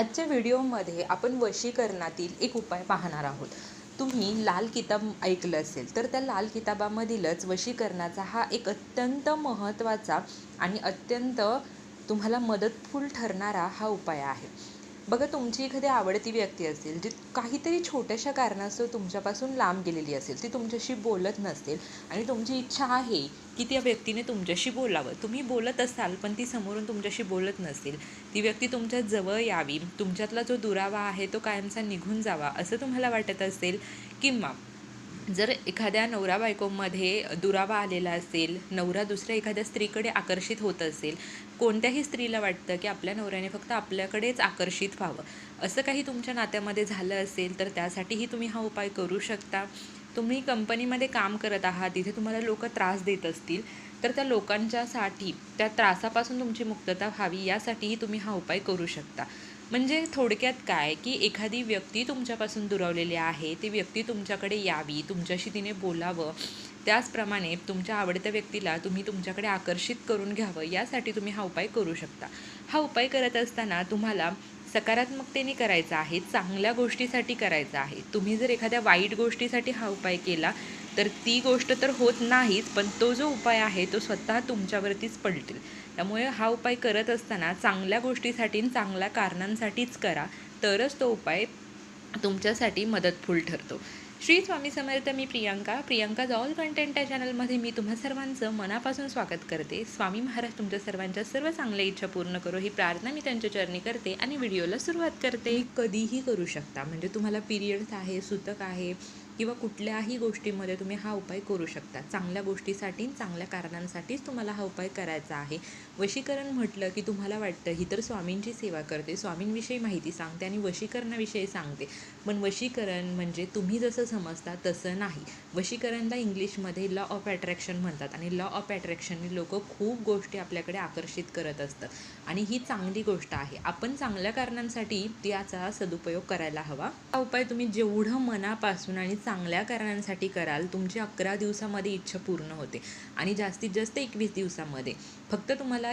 आजच्या व्हिडिओमध्ये आपण वशीकरणातील एक उपाय पाहणार आहोत. तुम्ही लाल किताब ऐकलं असेल, तर त्या लाल किताबामधीलच वशीकरणाचा हा एक अत्यंत महत्त्वाचा आणि अत्यंत तुम्हाला मदतफूल ठरणारा हा उपाय आहे. बघा, तुमची एखादी आवडती व्यक्ती असेल, जी काहीतरी छोट्याशा कारणास्तव तुमच्यापासून लांब गेलेली असेल, ती तुमच्याशी बोलत नसेल आणि तुमची इच्छा आहे की त्या व्यक्तीने तुमच्याशी बोलावं. तुम्ही बोलत असाल, पण ती समोरून तुमच्याशी बोलत नसेल. ती व्यक्ती तुमच्या जवळ यावी, तुमच्यातला जो दुरावा आहे तो कायमचा निघून जावा असं तुम्हाला वाटत असेल, किंवा जर एखाद्या नवरा बायकोमध्ये दुरावा आलेला असेल, नवरा दुसऱ्या एखाद्या स्त्रीकडे आकर्षित होत असेल, कोणत्याही स्त्रीला वाटतं की आपल्या नवऱ्याने फक्त आपल्याकडेच आकर्षित व्हावं, असं काही तुमच्या नात्यामध्ये झालं असेल, तर त्यासाठीही तुम्ही हा उपाय करू शकता. तुम्ही कंपनीमध्ये काम करत आहात, तिथे तुम्हाला लोक त्रास देत असतील, तर त्या लोकांच्यासाठी त्या त्रासापासून तुमची मुक्तता व्हावी यासाठीही तुम्ही हा उपाय करू शकता. म्हणजे थोडक्यात काय, की एखादी व्यक्ती तुमच्यापासून दुरावलेली आहे, ती व्यक्ती तुमच्याकडे यावी, तुमच्याशी तिने बोलावं. त्याचप्रमाणे तुमच्या आवडत्या व्यक्तीला तुम्ही तुमच्याकडे आकर्षित करून घ्यावं, यासाठी तुम्ही हा उपाय करू शकता. हा उपाय करत असताना तुम्हाला सकारात्मकतेने करायचा आहे, चांगल्या गोष्टीसाठी करायचा आहे. तुम्ही जर एखाद्या वाईट गोष्टीसाठी हा उपाय केला, तर ती गोष्ट तर होत नाहीच, पण तो जो उपाय आहे तो स्वतः तुमच्यावरतीच पलटेल. त्यामुळे हा उपाय करत असताना चांगल्या गोष्टीसाठी, चांगल्या कारणांसाठीच करा, तरच तो उपाय तुमच्यासाठी मदतफूल ठरतो. श्री स्वामी समर्थ. मी प्रियंकाज ऑल कंटेंट या चॅनलमध्ये मी तुम्हा सर्वांचं मनापासून स्वागत करते. स्वामी महाराज तुमच्या सर्वांच्या सर्व चांगल्या इच्छा पूर्ण करो, ही प्रार्थना मी त्यांच्या चरणी करते आणि व्हिडिओला सुरुवात करते. कधीही करू शकता, म्हणजे तुम्हाला पिरियड्स आहे, सूतक आहे, किंवा कुठल्याही गोष्टीमध्ये तुम्ही हा उपाय करू शकता. चांगल्या गोष्टीसाठी, चांगल्या कारणांसाठीच तुम्हाला हा उपाय करायचा आहे. वशीकरण म्हटलं की तुम्हाला वाटतं ही तर स्वामींची सेवा करते, स्वामींविषयी माहिती सांगते आणि वशीकरणाविषयी सांगते. पण वशीकरण म्हणजे तुम्ही जसं समजता तसं नाही. वशीकरणला इंग्लिशमध्ये लॉ ऑफ अट्रॅक्शन म्हणतात आणि लॉ ऑफ अट्रॅक्शनने लोक खूप गोष्टी आपल्याकडे आकर्षित करत असतात आणि ही चांगली गोष्ट आहे. आपण चांगल्या कारणांसाठी त्याचा सदुपयोग करायला हवा. हा उपाय तुम्ही जेवढं मनापासून आणि चांगल्या कारणांसाठी कराल, तुमची 11 दिवसामध्ये इच्छा पूर्ण होते आणि जास्तीत जास्त 21 दिवसामध्ये. फक्त तुम्हाला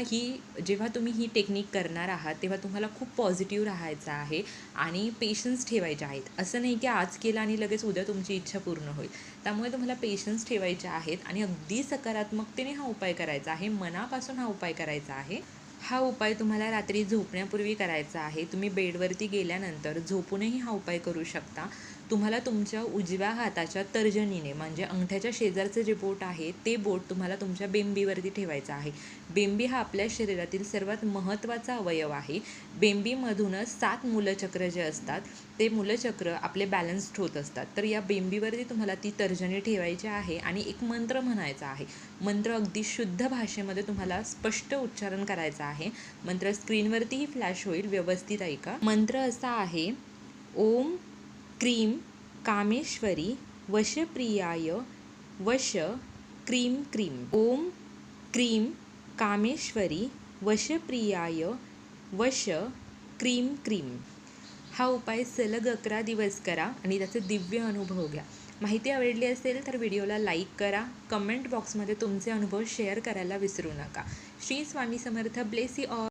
जेव्हा तुम्ही ही टेक्निक करणार आहात, तेव्हा तुम्हाला खूप पॉझिटिव्ह राहायचं आहे आणि पेशन्स ठेवायचे आहेत. असं नाही की आज केलं आणि लगेच उद्या तुमची इच्छा पूर्ण होईल. त्यामुळे तुम्हाला पेशन्स ठेवायचे आहेत आणि अगदी सकारात्मकतेने हा उपाय करायचा आहे, मनापासून हा उपाय करायचा आहे. हा उपाय तुम्हाला रात्री झोपण्यापूर्वी करायचा आहे. तुम्ही बेडवरती गेल्यानंतर झोपूनही हा उपाय करू शकता. तुम्हाला तुमच्या उजव्या हाताच्या तर्जनीने, म्हणजे अंगठ्याच्या शेजारचं जे बोट आहे ते बोट तुम्हाला तुमच्या बेंबीवरती ठेवायचं आहे. बेंबी हा आपल्या शरीरातील सर्वात महत्त्वाचा अवयव आहे. बेंबीमधूनच 7 मूलचक्र जे असतात, ते मूलचक्र आपले बॅलन्स्ड होत असतात. तर या बेंबीवरती तुम्हाला ती तर्जनी ठेवायची आहे आणि एक मंत्र म्हणायचा आहे. मंत्र अगदी शुद्ध भाषेमध्ये तुम्हाला स्पष्ट उच्चारण करायचा आहे. मंत्र स्क्रीनवरतीही फ्लॅश होईल, व्यवस्थित ऐका. मंत्र असा आहे: ओम क्रीम कामेश्वरी वशप्रियाय वश क्रीम क्रीम. ओम क्रीम कामेश्वरी वशप्रियाय वश क्रीम क्रीम. हा उपाय सलग 11 दिवस करा आणि त्याचे दिव्य अनुभव घ्या. माहिती आवडली असेल तर व्हिडिओला लाईक करा, कमेंट बॉक्समध्ये तुमचे अनुभव शेअर करायला विसरू नका. Shri Swami Samarth. Bless you all.